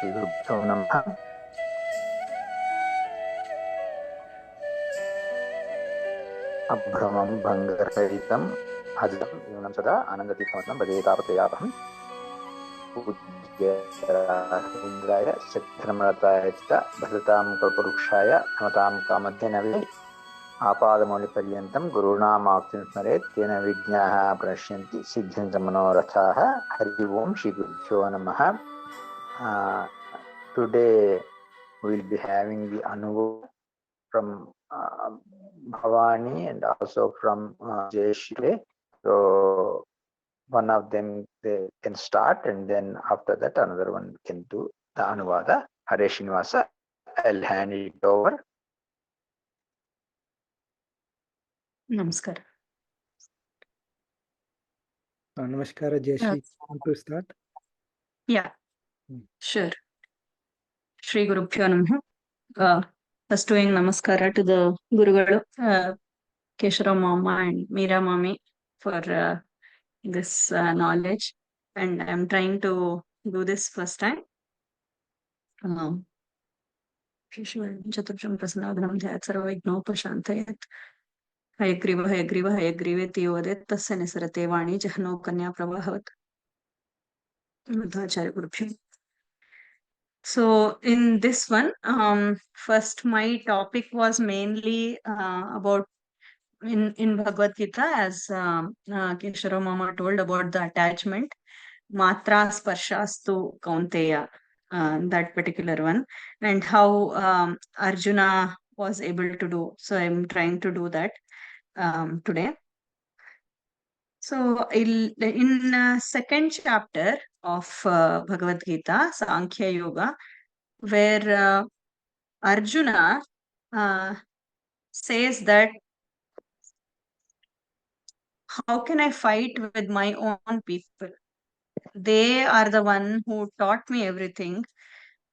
श्रीगुरुभ्यो नमः। अभ्रमं भङ्गरहितम् अजं न्यूनं सदा आनन्दतीर्थमतं भजे तापत्रयापहम् पूज्य राघवेन्द्राय सिद्धर्मरताय च भजतां कल्पवृक्षाय नमतां कामध्यनवे आपादमौलिपर्यन्तं गुरूणामाप्तिं स्मरेत् तेन विघ्नाः प्रणश्यन्ति सिद्ध्यन्ति मनोरथाः। हरि ओं श्रीगुरुभ्यो नमः. Today we will be having the Anuvada from Bhavani and also from Jayashree. So one of them they can start, and then after that another one can do the Anuvada. Hare Srinivasa, I'll hand it over. Namaskar. Namaskar, Jayashree. Want to start? Yeah, sure. Shri Gurubhyo Namaha. First doing Namaskara to the Gurugalu, Keshara Mama and Meera Mami for this knowledge. And I'm trying to do this first time. Chaturjam Prasanadhanam Dhyat Sarvaignoupashantayat. Hayagriva Hayagrivetti Yodet Tasya Nisarate Vani Jahno Kanya Prabhavat. Buddhacharya Gurubhyo. So in this one, first my topic was mainly about in Bhagavad Gita, as Keshara Mama told about the attachment, Matra Sparshastu Kaunteya, that particular one, and how Arjuna was able to do. So I'm trying to do that today. So in second chapter of Bhagavad Gita, Sankhya Yoga, where Arjuna says that how can I fight with my own people? They are the one who taught me everything.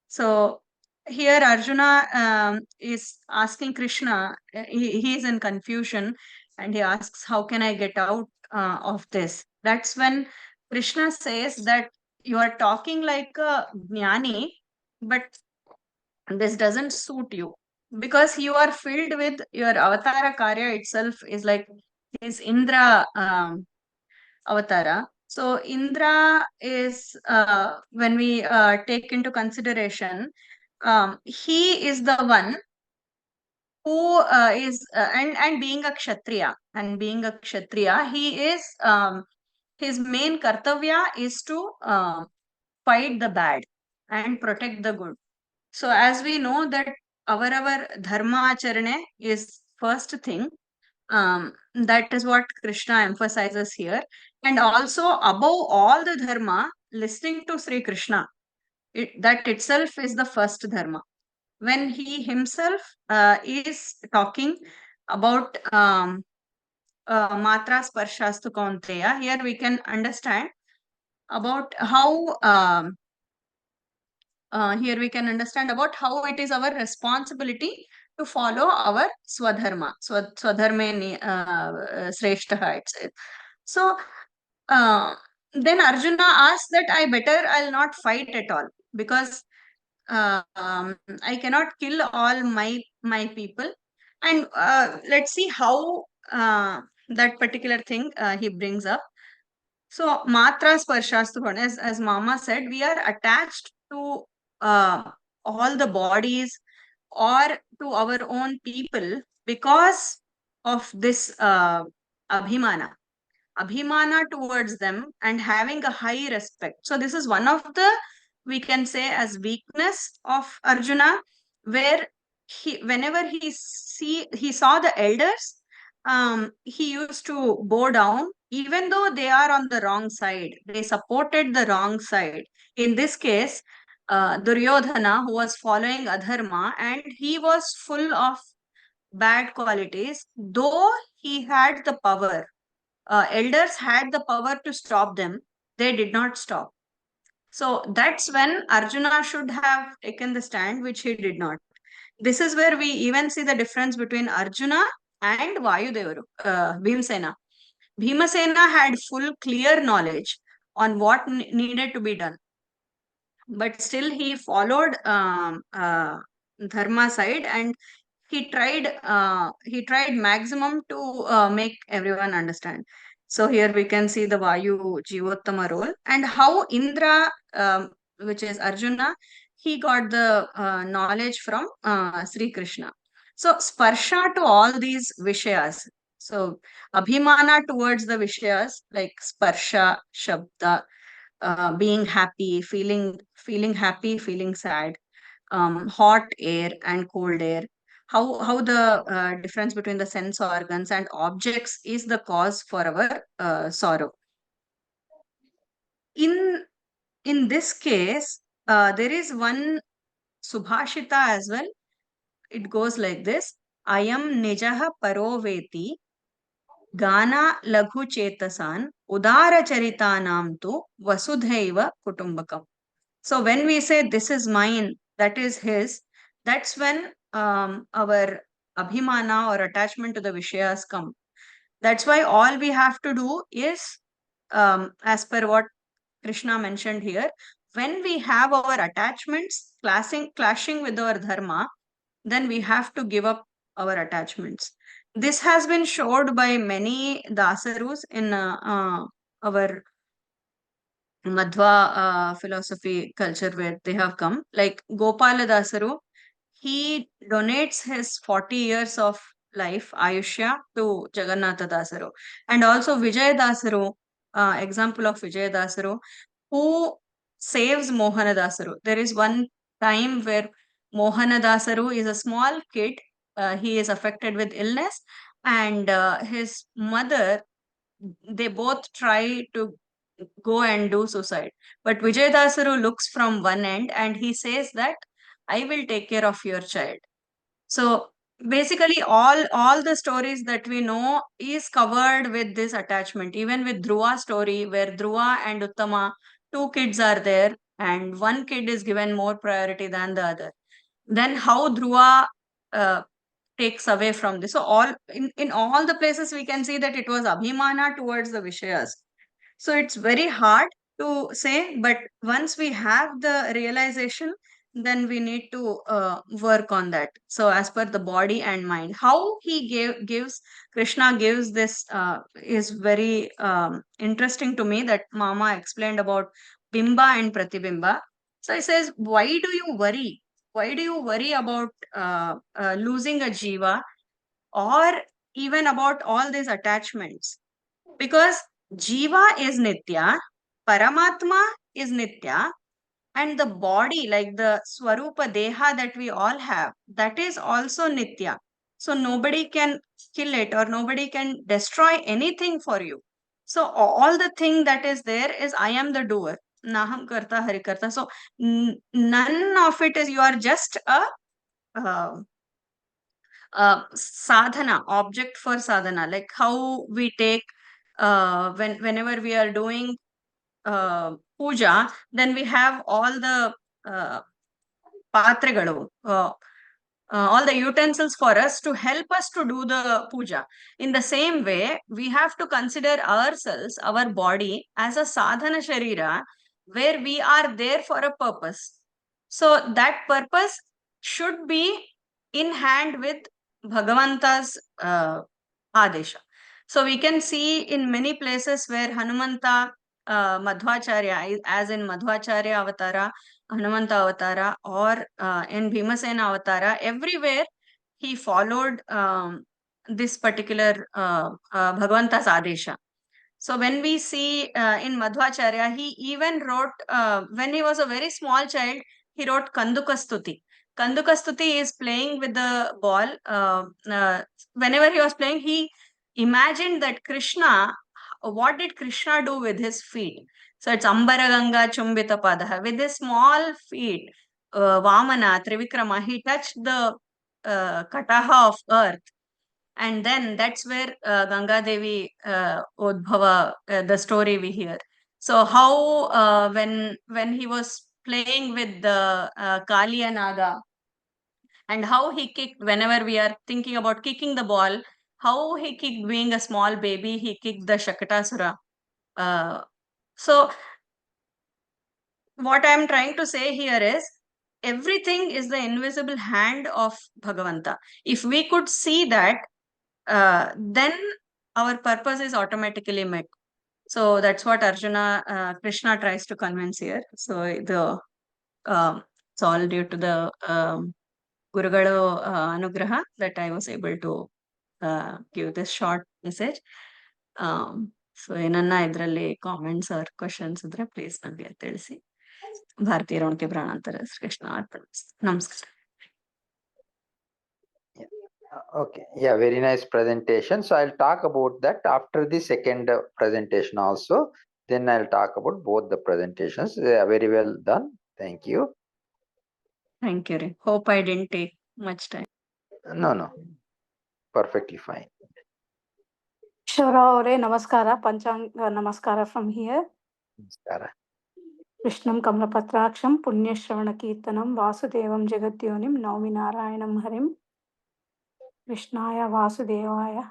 So here Arjuna is asking Krishna, he is in confusion, and he asks, how can I get out of this? That's when Krishna says that you are talking like a jnani, but this doesn't suit you, because you are filled with your avatara karya itself is like his Indra avatara. So Indra is when we take into consideration, he is the one who is and being a kshatriya, he is his main kartavya is to fight the bad and protect the good. So as we know that our dharma acharane is first thing, that is what Krishna emphasizes here. And also above all the dharma, listening to Sri Krishna, that itself is the first dharma. When he himself is talking about matra sparshastu kaunteya, here we can understand about how it is our responsibility to follow our swadharma. Swadharme sreshtha. So then Arjuna asks that I'll not fight at all, because I cannot kill all my people. And let's see how that particular thing he brings up. So matra sparshastu, as Mama said, we are attached to all the bodies or to our own people because of this abhimana towards them, and having a high respect. So this is one of the, we can say, as weakness of Arjuna, where whenever he saw the elders, he used to bow down, even though they are on the wrong side. They supported the wrong side. In this case, Duryodhana, who was following adharma, and he was full of bad qualities, though he had the power, elders had the power to stop them, they did not stop. So that's when Arjuna should have taken the stand, which he did not. This is where we even see the difference between Arjuna and Vayudevaru, Bhimsena. Bhimasena had full clear knowledge on what needed to be done. but still he followed dharma side, and he tried maximum to make everyone understand. So here we can see the Vayu Jivottama role, and how Indra, which is Arjuna, he got the knowledge from Sri Krishna. So sparsha to all these vishayas. So abhimana towards the vishayas like sparsha, shabda, being happy, feeling happy, feeling sad, hot air and cold air. How the difference between the sense organs and objects is the cause for our sorrow. In this case, there is one subhashita as well. It goes like this: Ayam nijaha paroveti Gana laghu chetasan udara charitanam tu vasudhaiva kutumbakam. So when we say this is mine, that is his, that's when our abhimana or attachment to the vishayas come. That's why all we have to do is, as per what Krishna mentioned here, when we have our attachments clashing with our dharma, then we have to give up our attachments. This has been showed by many dasarus in our Madhva philosophy culture where they have come. Like Gopala Dasaru, he donates his 40 years of life, Ayushya, to Jagannatha Dasaru. And also Vijay Dasaru, example of Vijay Dasaru, who saves Mohana Dasaru. There is one time where Mohana Dasaru is a small kid. He is affected with illness, and his mother, they both try to go and do suicide. But Vijay Dasaru looks from one end and he says that I will take care of your child. So basically, all the stories that we know is covered with this attachment. Even with Dhruva story, where Dhruva and Uttama, two kids are there, and one kid is given more priority than the other. Then how Dhruva uh, takes away from this. So all in all the places we can see that it was abhimana towards the Vishayas. So it's very hard to say, but once we have the realization, then we need to work on that. So as per the body and mind, how he gives Krishna gives this is very interesting to me. That Mama explained about bimba and pratibimba. So he says, why do you worry? Why do you worry about losing a jiva, or even about all these attachments? Because Jiva is Nitya, Paramatma is Nitya, and the body, like the Swarupa Deha that we all have, that is also Nitya. So nobody can kill it or nobody can destroy anything for you. So all the thing that is there is I am the doer. Naham karta hari karta. So none of it is, you are just a uh, sadhana, object for sadhana, like how we take whenever we are doing puja, then we have all the uh, patragalu, all the utensils for us to help us to do the puja. In the same way, we have to consider ourselves, our body, as a sadhana sharira, where we are there for a purpose. So that purpose should be in hand with Bhagavanta's Adesha. So we can see in many places where Hanumanta, Madhvacharya, as in Madhvacharya Avatara, Hanumanta Avatara, or in Bhimasena Avatara, everywhere he followed this particular Bhagavanta's Adesha. So when we see in Madhvacharya, he even wrote, when he was a very small child, he wrote Kandukastuti. Kandukastuti is playing with the ball. Whenever he was playing, he imagined that Krishna, what did Krishna do with his feet? So it's Ambaraganga Chumbita Padaha. With his small feet, Vamana, Trivikrama, he touched the kataha of earth, and then that's where Ganga Devi Udbhava, the story we hear. So how when he was playing with the Kali and Naga, and how he kicked, whenever we are thinking about kicking the ball, how he kicked being a small baby, he kicked the Shakatasura. Uh, so what I am trying to say here is everything is the invisible hand of Bhagavanta. If we could see that, then our purpose is automatically met. So that's what Krishna tries to convince here. So it's all due to the Gurugalu Anugraha that I was able to give this short message. So ಏನನ್ನ ಇದರಲ್ಲಿ comments R questions ಇದ್ರೆ please ನನಗೆ ತಿಳಿಸಿ. ಭಾರತೀಯ ರೋಣಕ್ಕೆ ಪ್ರಾಣಾಂತರ ಕೃಷ್ಣ ಅರ್ಪಣ. ನಮಸ್ಕಾರ. Okay, yeah, very nice presentation. So I'll talk about that after the second presentation also. Then I'll talk about both the presentations. They are very well done. Thank you. Thank you. Hope I didn't take much time. No, perfectly fine. Shara Aure, Namaskara, Panchang Namaskara from here. Namaskara. Krishnam Kamlapatraksham, Punya Shravana Kirtanam, Vasudevam Jagatyonim, Naumi Narayanam Harim, Krishnaya Vasudevaya,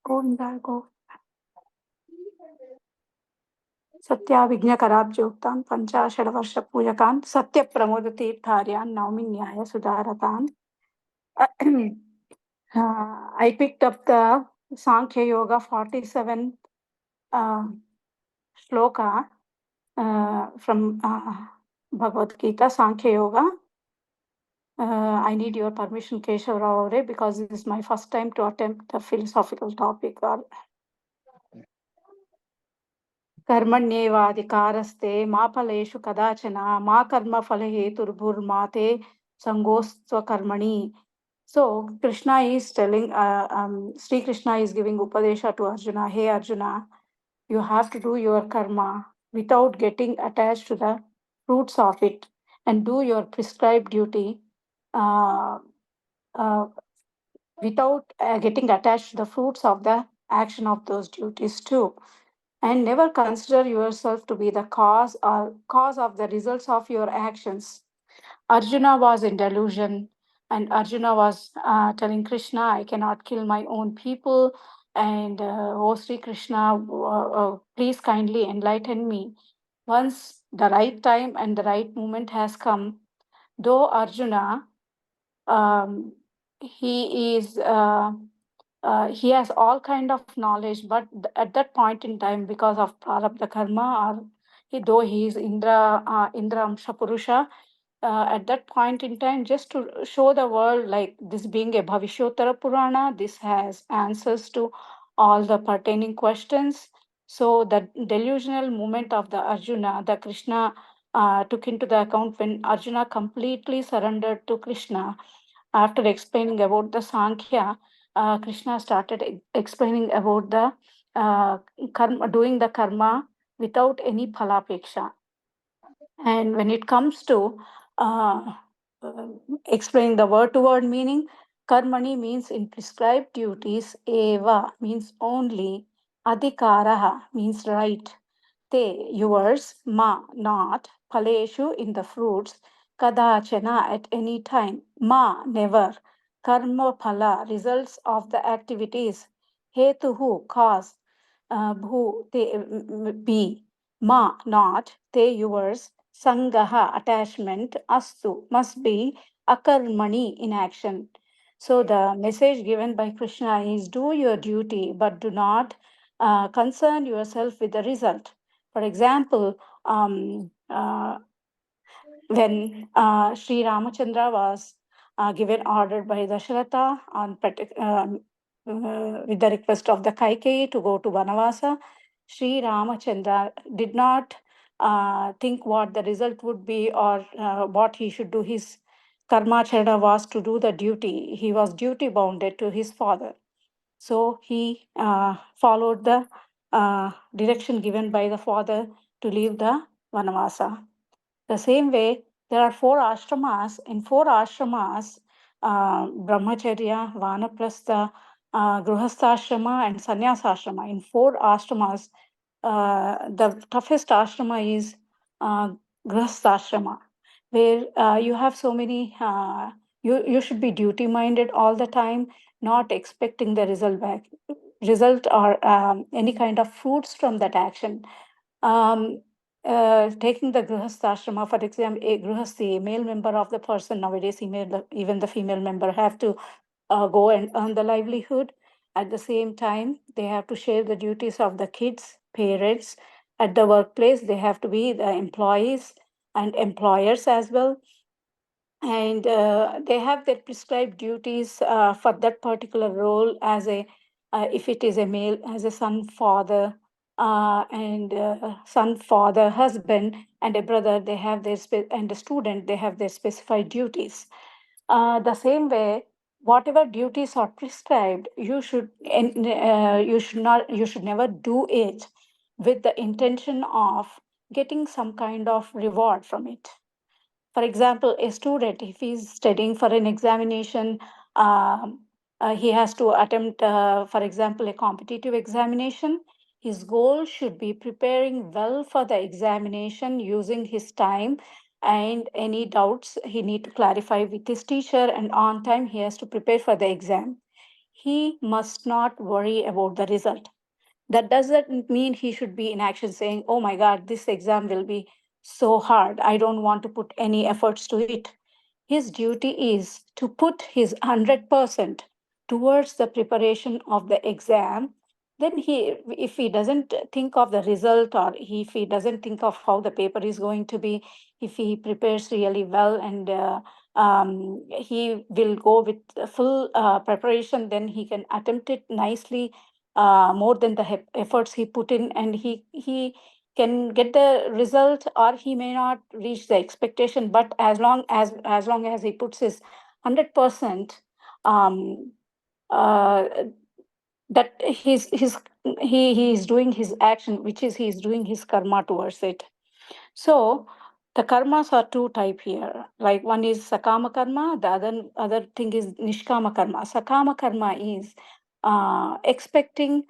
Govinda Go. Satya Vigna Karabjoktan, Pancha Shadavarsha Pujakan, Satya Pramoda Tirtharyan, Naumi Nyaya Sudaratan. I picked up the Sankhya Yoga 47 shloka from Bhagavad Gita, Sankhya Yoga. I need your permission, Keshav Rao, because this is my first time to attempt the philosophical topic. Karmanyevadhikaraste ma phaleshu kadachana ma karma phale heturbhurmate sangostva karmani. So Krishna is telling, Sri Krishna is giving Upadesha to Arjuna. Hey Arjuna, you have to do your karma without getting attached to the fruits of it, and do your prescribed duty without getting attached to the fruits of the action of those duties too. And never consider yourself to be the cause of the results of your actions. Arjuna was in delusion, and Arjuna was telling Krishna, I cannot kill my own people, and oh Sri Krishna, please kindly enlighten me. Once the right time and the right moment has come, though Arjuna, he has all kind of knowledge, but at that point in time, because of prarabdha karma, or though he is Indra Amsha Purusha, at that point in time, just to show the world, like this being a Bhavishyotara Purana, this has answers to all the pertaining questions. So the delusional moment of the Arjuna, the Krishna took into the account when Arjuna completely surrendered to Krishna. After explaining about the Sankhya, Krishna started explaining about the karma, doing the karma without any phalapeksha. And when it comes to explaining the word-to-word meaning, karmani means in prescribed duties, eva means only, adhikaraha means right, te yours, ma not, phaleshu in the fruits, kadachana at any time, ma never, karma phala results of the activities, hetuhu cause, bhu te be, ma not, te yours, sangaha attachment, astu must be, akarmani in action. So the message given by Krishna is do your duty, but do not concern yourself with the result. For example, when Sri Ramachandra was given order by Dasharatha on with the request of the Kaikeyi to go to Vanavasa, Sri Ramachandra did not think what the result would be or what he should do. His karmacharana was to do the duty. He was duty bounded to his father. So he followed the direction given by the father to leave the Vanavasa. The same way, there are 4 ashramas. In 4 ashramas, Brahmacharya, Vanaprastha, Grihastha and Sannyasashrama. In 4 ashramas, the toughest ashrama is Grihastha, where you have so many, you should be duty minded all the time, not expecting the result or any kind of fruits from that action. taking the grihastha for example, a grihasti, a male member of the person nowadays, even the female member have to go and earn the livelihood. At the same time, they have to share the duties of the kids, parents. At the workplace, they have to be the employees and employers as well. And they have their prescribed duties for that particular role as a, if it is a male, as a son, father, and son, father, husband, and a brother, they have their, and a student, they have their specified duties. The same way, whatever duties are prescribed, you should you should never do it with the intention of getting some kind of reward from it. For example, a student, if he's studying for an examination, um, he has to attempt, for example, a competitive examination. His goal should be preparing well for the examination using his time, and any doubts he need to clarify with his teacher, and on time he has to prepare for the exam. He must not worry about the result. That doesn't mean he should be in action saying, oh my God, this exam will be so hard. I don't want to put any efforts to it. His duty is to put his 100% towards the preparation of the exam. Then if he doesn't think of the result, or if he doesn't think of how the paper is going to be, if he prepares really well and he will go with full preparation, then he can attempt it nicely, more than the efforts he put in, and he can get the result, or he may not reach the expectation. But as long as he puts his 100%, um, uh, that he is doing his action, which is he is doing his karma towards it. So the karmas are two type here. Like one is sakama karma, the other thing is nishkama karma. Sakama karma is expecting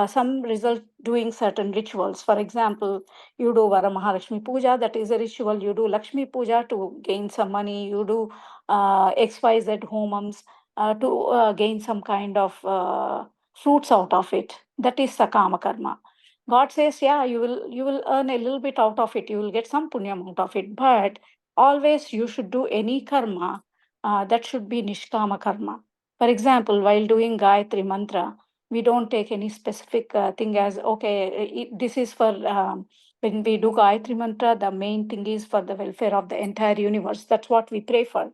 some result doing certain rituals. For example, you do Vara Mahalakshmi Puja, that is a ritual. You do Lakshmi Puja to gain some money. You do XYZ homams to gain some kind of fruits out of it. That is sakama karma. God says, yeah, you will earn a little bit out of it. You will get some punyam out of it. But always you should do any karma that should be nishkama karma. For example, while doing Gayatri mantra, we don't take any specific thing as, okay, this is for, when we do Gayatri mantra, the main thing is for the welfare of the entire universe. That's what we pray for.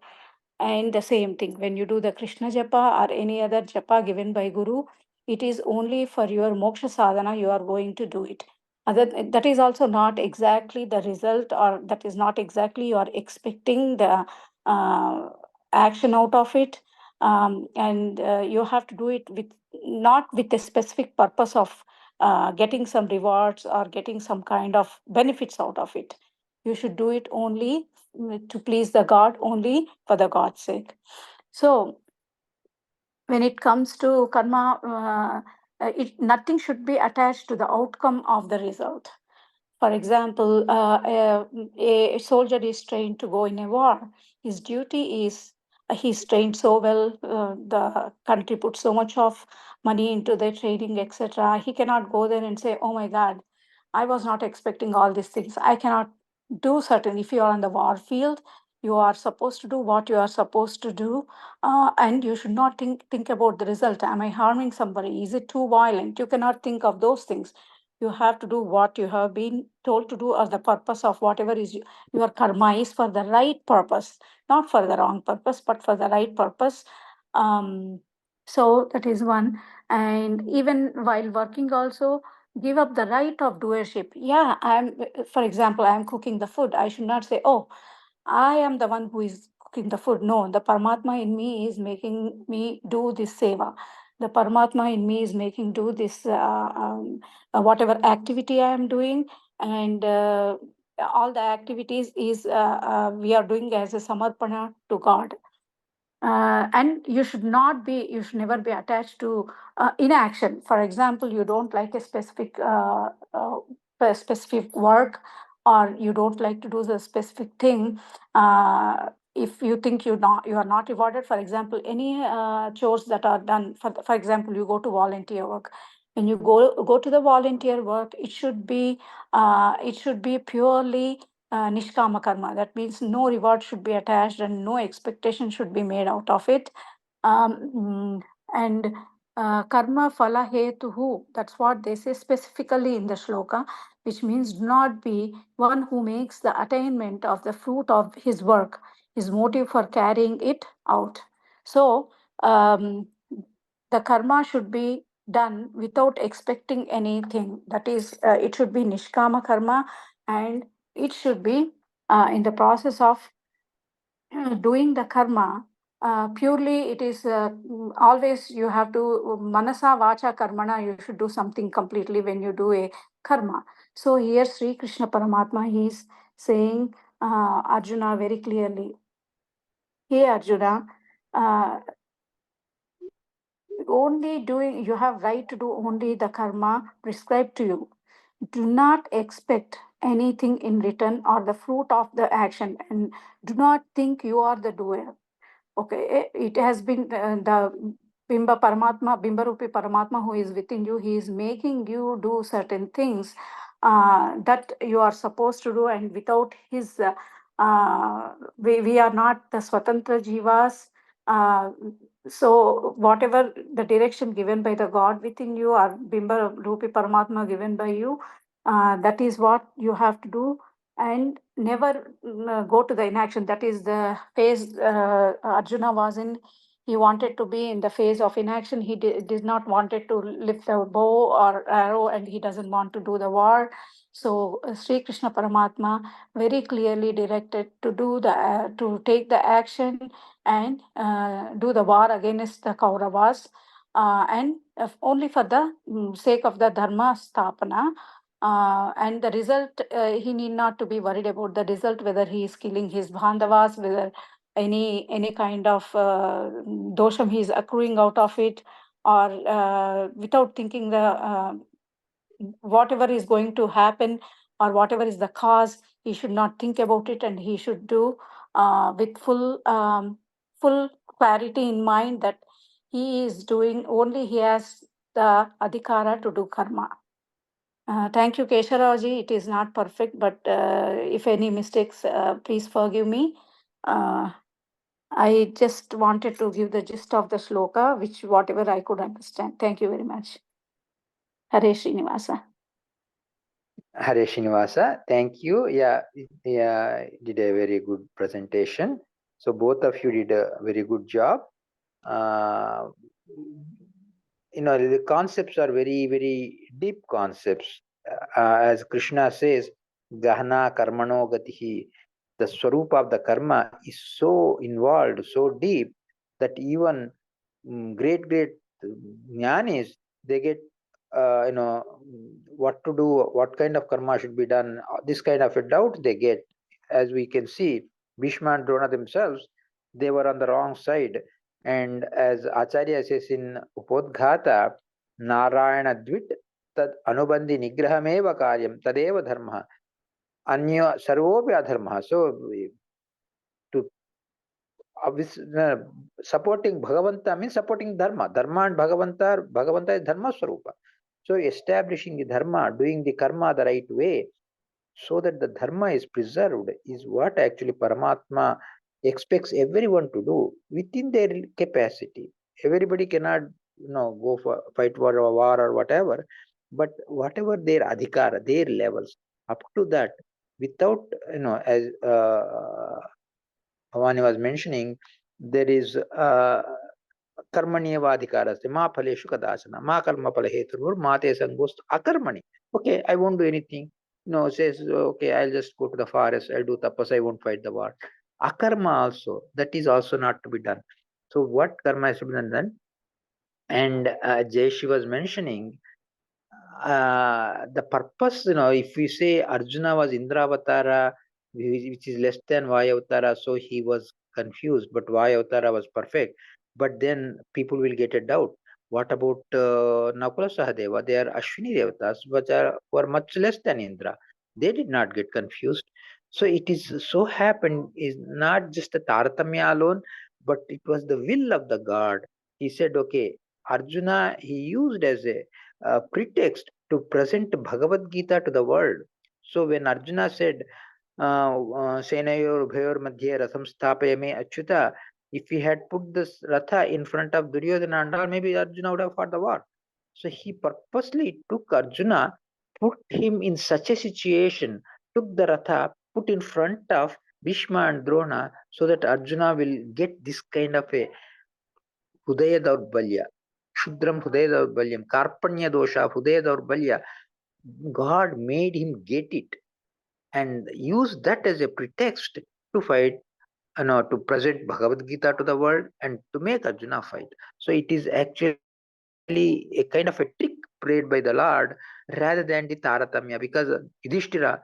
And the same thing, when you do the Krishna japa or any other japa given by Guru, it is only for your moksha sadhana you are going to do it. That is also not exactly the result, or that is not exactly you are expecting the uh, action out of it. And you have to do it with not with a specific purpose of getting some rewards or getting some kind of benefits out of it. You should do it only to please the God, only for the God's sake. So when it comes to karma, nothing should be attached to the outcome of the result. For example, a soldier is trained to go in a war. His duty is, he's trained so well, the country puts so much of money into their training, etc. He cannot go there and say, oh my God, I was not expecting all these things. I cannot do certain. If you are on the war field, you are supposed to do what you are supposed to do, and you should not think about the result. Am I harming somebody? Is it too violent? You cannot think of those things. You have to do what you have been told to do, or the purpose of whatever is your karma is for the right purpose, not for the wrong purpose, but for the right purpose. So that is one. And even while working also, give up the right of doership. Yeah, for example, I'm cooking the food. I should not say, oh, I am the one who is cooking the food. No, the Paramatma in me is making me do this seva. The Paramatma in me is making do this whatever activity I am doing, and all the activities is we are doing as a samarpana to God. And you should never be attached to inaction. For example, you don't like a specific work, or you don't like to do the specific thing. If you think you are not rewarded, for example, any chores that are done, for example, you go to volunteer work. when you go to the volunteer work, it should be purely nishkama karma. That means no reward should be attached and no expectation should be made out of it. And karma phala hetuhu, that's what they say specifically in the shloka, which means do not be one who makes the attainment of the fruit of his work his motive for carrying it out. So the karma should be done without expecting anything. That is, it should be nishkama karma, and it should be in the process of doing the karma. Purely, it is always you have to manasa vacha karmana. You should do something completely when you do a karma. So here, Sri Krishna Paramatma, he is saying Arjuna very clearly. Hey Arjuna, you have right to do only the karma prescribed to you. Do not expect anything in return or the fruit of the action, and do not think you are the doer. Okay, it has been the Bimba Rupi Paramatma who is within you. He is making you do certain things that you are supposed to do, and without his, we are not the Swatantra Jivas. So whatever the direction given by the God within you or Bimba Rupi Paramatma given by you, that is what you have to do, and never go to the inaction. That is the phase Arjuna was in. He wanted to be in the phase of inaction. He did not wanted to lift the bow or arrow, and he doesn't want to do the war. So Sri Krishna Paramatma very clearly directed to do to take the action and do the war against the Kauravas, and only for the sake of the dharma stapana. And the result, he need not to be worried about the result, whether he is killing his bandhavas, whether any kind of dosham he is accruing out of it, or without thinking the whatever is going to happen or whatever is the cause, he should not think about it, and he should do with full clarity in mind that he is doing only he has the adhikara to do karma. Thank you, Kesharavji. It is not perfect, but if any mistakes, please forgive me. I just wanted to give the gist of the shloka, which whatever I could understand. Thank you very much. Hare Srinivasa. Hare Srinivasa, thank you. Yeah, did a very good presentation. So both of you did a very good job. The concepts are very, very deep concepts. As Krishna says, Gahana Karmano Gatihi, the Swarupa of the karma is so involved, so deep, that even great jnanis, they get, what to do, what kind of karma should be done, this kind of a doubt they get. As we can see, Bhishma and Drona themselves, they were on the wrong side. And as Acharya says in Upodghata, Narayana Dvit tad anubandhi nigrahameva karyam tadeva dharma anya sarvopi adharma. So to supporting Bhagavanta means supporting Dharma. Dharma and Bhagavanta is Dharma Swarupa. So establishing the Dharma, doing the karma the right way, so that the Dharma is preserved, is what actually Paramatma expects everyone to do within their capacity. Everybody cannot, go for fight for a war or whatever, but whatever their adhikara, their levels, up to that, without, as Bhavani was mentioning, there is karmaniyavadhikaraste ma phaleshu kadasana ma karma palahetur mate sangost akarmani. Okay, I won't do anything. No, says, okay, I'll just go to the forest, I'll do tapas, I won't fight the war. Akarma also, that is also not to be done. So what karma is to be done? And Jayashree was mentioning, the purpose, if we say Arjuna was Indravatara, which is less than Vayavatara, so he was confused, but Vayavatara was perfect. But then people will get a doubt. What about Nakula Sahadeva? They are Ashwini Devatas, which were much less than Indra. They did not get confused. So it is so happened, is not just a Taratamya alone, but it was the will of the God. He said, okay, Arjuna, he used as a pretext to present Bhagavad Gita to the world. So when Arjuna said, Senayor Bhayor Madhye Ratham Sthapayame Achyuta, if he had put this Ratha in front of Duryodhana and all, maybe Arjuna would have fought the war. So he purposely took Arjuna, put him in such a situation, took the Ratha, put in front of Bhishma and Drona, so that Arjuna will get this kind of a Hudaya Daurbalya, Shudram Hudaya Daurbalyam, Karpanya Dosha, Hudaya Daurbalya. God made him get it and use that as a pretext to fight, to present Bhagavad Gita to the world and to make Arjuna fight. So it is actually a kind of a trick played by the Lord rather than the Taratamya, because Yudhishthira,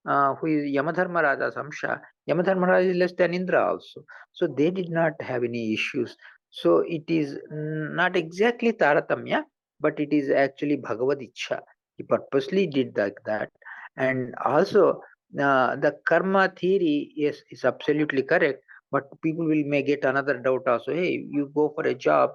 who is Yamadharma Raja's Amsha, Yamadharma Raja is less than Indra also. So they did not have any issues. So it is not exactly Taratamya, but it is actually Bhagavad Ichha. He purposely did like that. And also, the karma theory is absolutely correct, but people may get another doubt also. Hey, you go for a job,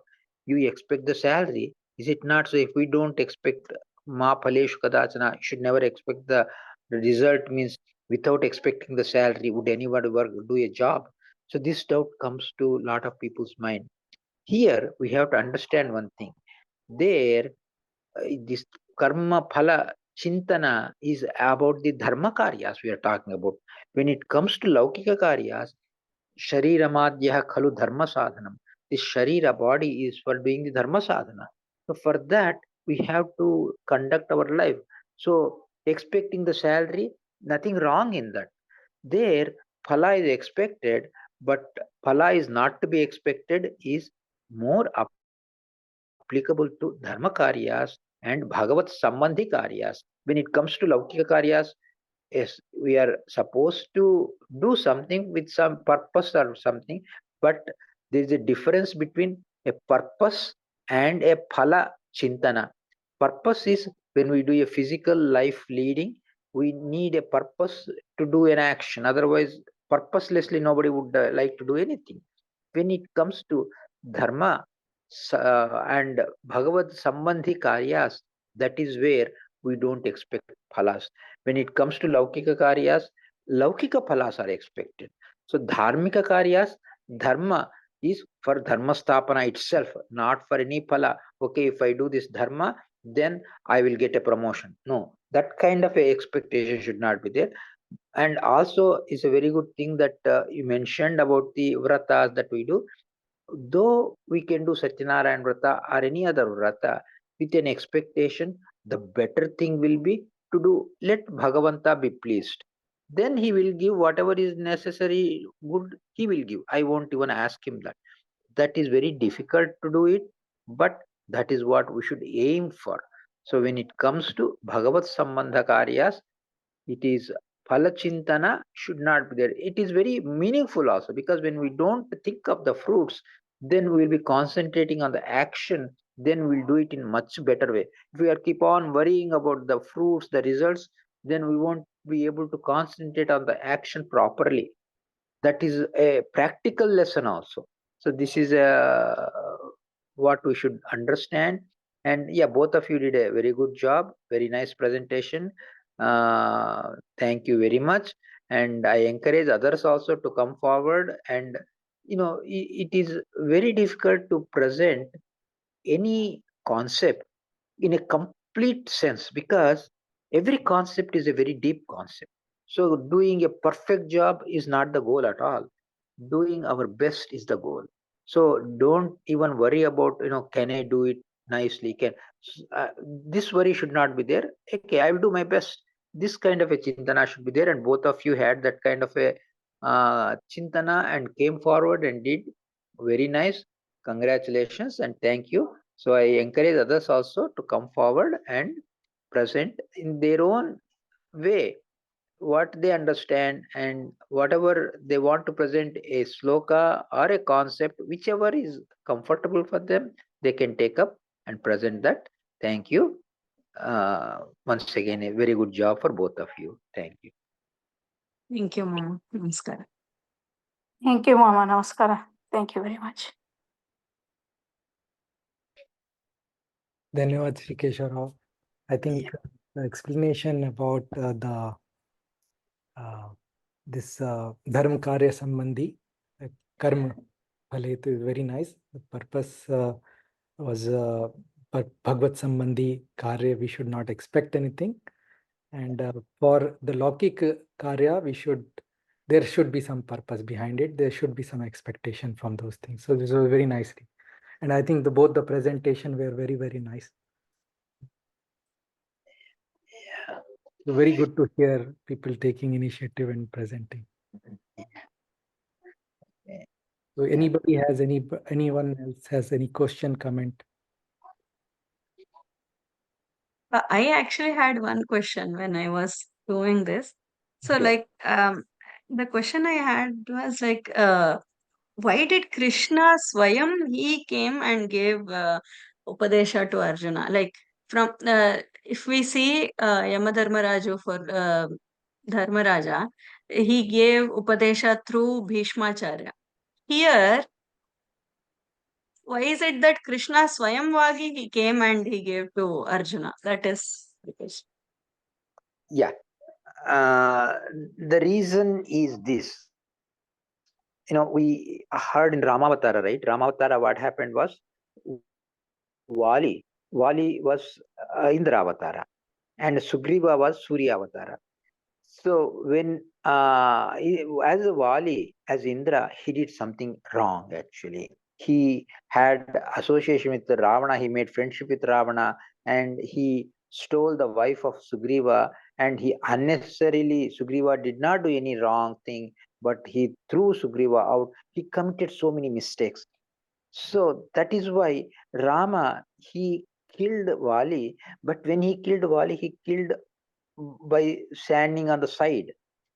you expect the salary. Is it not so? If we don't expect ma phaleshu kadachana, you should never expect the result. Means without expecting the salary, would anyone do a job? So this doubt comes to a lot of people's mind. Here we have to understand one thing. There, this karma phala chintana is about the dharma karyas we are talking about. When it comes to laukika karyas, Shariramadhyah khalu dharma sadhanam. This sharira body is for doing the dharma sadhana. So for that, we have to conduct our life. So expecting the salary, nothing wrong in that. There, phala is expected, but phala is not to be expected is more applicable to dharma karyas and bhagavat sambandhi karyas. When it comes to laukika karyas, yes, we are supposed to do something with some purpose or something, but there is a difference between a purpose and a phala chintana. Purpose is when we do a physical life leading, we need a purpose to do an action. Otherwise, purposelessly, nobody would like to do anything. When it comes to dharma and Bhagavad Sambandhi Karyas, that is where we don't expect phalas. When it comes to Laukika Karyas, Laukika phalas are expected. So Dharmika Karyas, Dharma is for Dharma Stapana itself, not for any phala. Okay, if I do this Dharma, then I will get a promotion. No, that kind of a expectation should not be there. And also is a very good thing that you mentioned about the vratas that we do. Though we can do Satyanarayan Vrata or any other Vrata with an expectation, the better thing will be to do, let Bhagavanta be pleased. Then he will give whatever is necessary, good, he will give. I won't even ask him that. That is very difficult to do it, but that is what we should aim for. So when it comes to Bhagavat Sambandha Karyas, it is Phalachintana should not be there. It is very meaningful also, because when we don't think of the fruits, then we will be concentrating on the action, then we'll do it in much better way. If we are keep on worrying about the fruits, the results, then we won't be able to concentrate on the action properly. That is a practical lesson also. So this is what we should understand. And yeah, both of you did a very good job, very nice presentation. Thank you very much. And I encourage others also to come forward. And it is very difficult to present any concept in a complete sense, because every concept is a very deep concept. So doing a perfect job is not the goal at all. Doing our best is the goal. So don't even worry about, can I do it nicely? Uh, this worry should not be there. Okay, I will do my best. This kind of a chintana should be there, and both of you had that kind of a chintana and came forward and did very nice. Congratulations and thank you. So I encourage others also to come forward and present in their own way what they understand, and whatever they want to present, a sloka or a concept, whichever is comfortable for them, they can take up and present that. Thank you. Once again, a very good job for both of you. Thank you. Thank you, Mama. Namaskara. Thank you, Mama. Namaskara. Thank you very much. Dhanyavad, Shri Keshav. I think the explanation about this dharma karya sambandhi, karma phalet is very nice. The purpose was Bhagavad sambandhi karya, we should not expect anything. And for the Laukik karya, there should be some purpose behind it. There should be some expectation from those things. So this was very nicely. And I think both the presentation were very, very nice. So very good to hear people taking initiative and presenting. So anyone else has any question, comment? I actually had one question when I was doing this. So, Okay. the question I had was why did Krishna Swayam, he came and gave Upadesha to Arjuna? If we see Yamadharmaraju for Dharmaraja, he gave Upadesha through Bhishmacharya. Here, why is it that Krishna Swayamvagi, he came and he gave to Arjuna? That is the question. Yeah. The reason is this. We heard in Ramavatara, right? Ramavatara, what happened was Wali was Indravatara, and Sugriva was Surya Avatara. So when as a Wali, as Indra, he did something wrong actually. He had association with Ravana, he made friendship with Ravana, and he stole the wife of Sugriva, and he unnecessarily, Sugriva did not do any wrong thing, but he threw Sugriva out. He committed so many mistakes. So that is why Rama, he killed Vali, but when he killed Vali, he killed by standing on the side.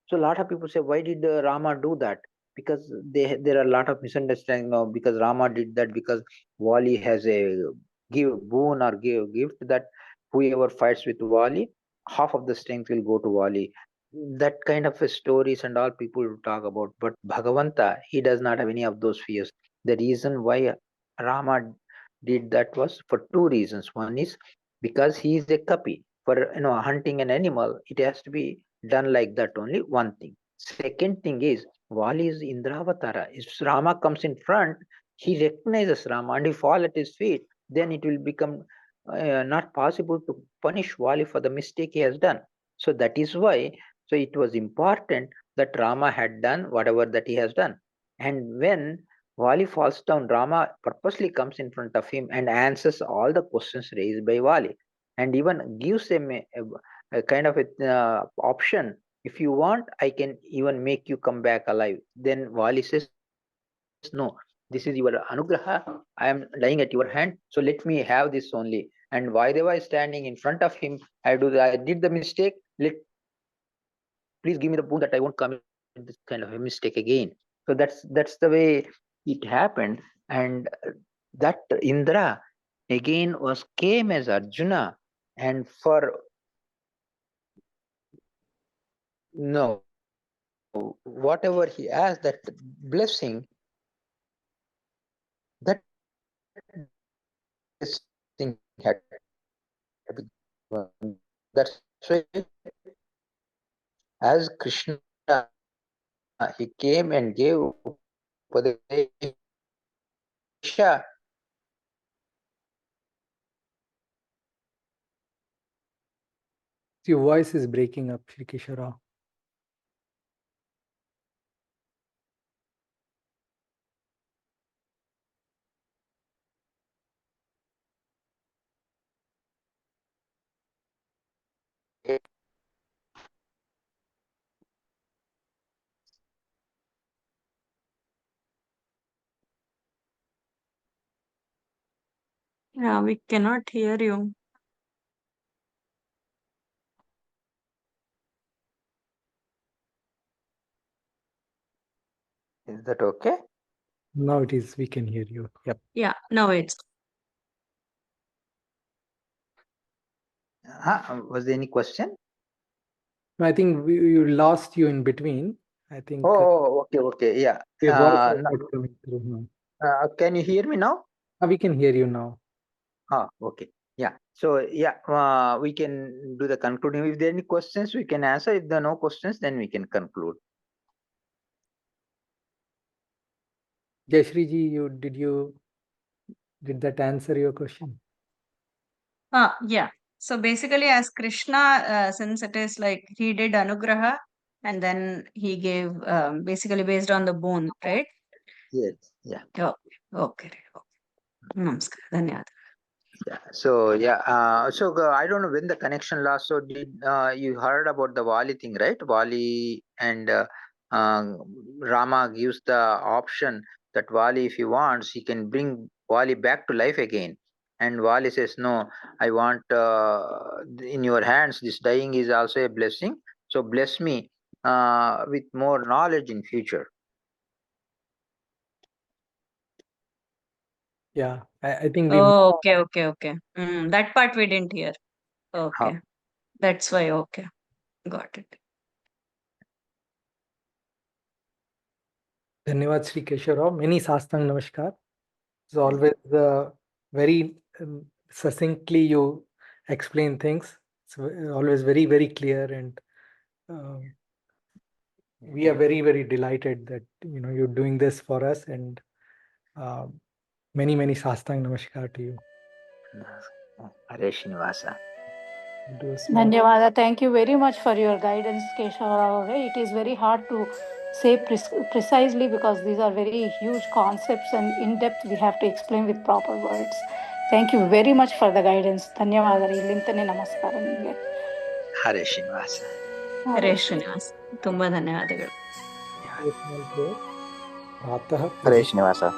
So a lot of people say, why did Rama do that? Because there are a lot of misunderstanding now. Because Rama did that because Wali has a boon or give gift that whoever fights with Wali, half of the strength will go to Wali. That kind of stories and all people talk about. But Bhagavanta, he does not have any of those fears. The reason why Rama did that was for two reasons. One is because he is a kapi. For hunting an animal, it has to be done like that only. One thing. Second thing is Vali is Indravatara. If Rama comes in front, he recognizes Rama and he fall at his feet, then it will become not possible to punish Vali for the mistake he has done. So that is why. So it was important that Rama had done whatever that he has done. And when Vali falls down, Rama purposely comes in front of him and answers all the questions raised by Vali, and even gives him a kind of option. If you want, I can even make you come back alive. Then Vali says, no, this is your anugraha. I am lying at your hand, so let me have this only. And Vairava is standing in front of him. I did the mistake. Please give me the boon that I won't commit this kind of a mistake again. So that's the way it happened. And that Indra again came as Arjuna, and for no, whatever he asked, that blessing, that blessing had to be given. That's why as Krishna, he came and gave Upadesha. Your voice is breaking up, Shri Keshara. Yeah, we cannot hear you. Is that okay? Now it is, we can hear you. Yep. Yeah, now it's. Was there any question? I think we lost you in between. I think Okay. Yeah. your voice was not coming through now. Can you hear me now? We can hear you now. Okay. Yeah. So yeah, we can do the concluding. If there are any questions, we can answer. If there are no questions, then we can conclude. Jayashree ji, did that answer your question? Yeah. So basically, as Krishna, since it is like he did Anugraha and then he gave basically based on the bone, right? Yes. Yeah. Oh, okay. Namaskar. Dhanyawad. Yeah. So yeah. I don't know when the connection lost. So did you heard about the Vali thing, right? Vali and Rama gives the option that Vali, if he wants, he can bring Vali back to life again. And Vali says, "No, I want in your hands. This dying is also a blessing. So bless me with more knowledge in future." Yeah, I think we Oh, okay. That part we didn't hear. Okay. How? That's why. Okay. Got it. Dhanyavad Sri Keshav. Many Sastang Namaskar. It's always very succinctly you explain things. It's always very, very clear, and we are very, very delighted that you're doing this for us, and many, many Sastang Namaskar to you. Hare Srinivasa. Do a small. Dhanyawada. Thank you very much for your guidance, Keshavarao. It is very hard to say precisely because these are very huge concepts and in depth we have to explain with proper words. Thank you very much for the guidance. ಧನ್ಯವಾದ ಇಲ್ಲಿಂದನೇ ನಮಸ್ಕಾರ ನಿಮಗೆ. Hare Srinivasa. ಹರೇ ಶ್ರೀನಿವಾಸ್ ತುಂಬಾ ಧನ್ಯವಾದಗಳು. Do a small prayer. Pratah Hare Prabhi. Srinivasa.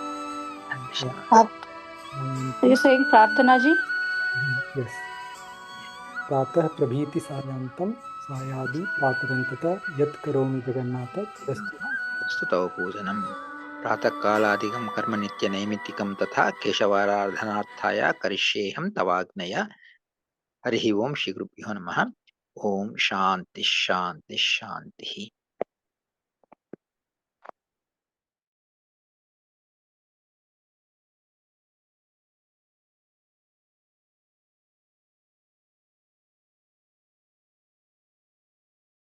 Are you saying Prarthana ji? Yes. प्रातः प्रभीति सायांतं सायादि प्रातरन्तता यत् करोमि जगन्नाथ तदस्तु तव पूजनम् प्रातःकालादिकं कर्म नित्यनैमित्तिकं तथा केशवाराधनार्थाय करिष्येऽहं तवाज्ञया हरिः ओं श्रीगुरुभ्यो नमः ओं शान्तिः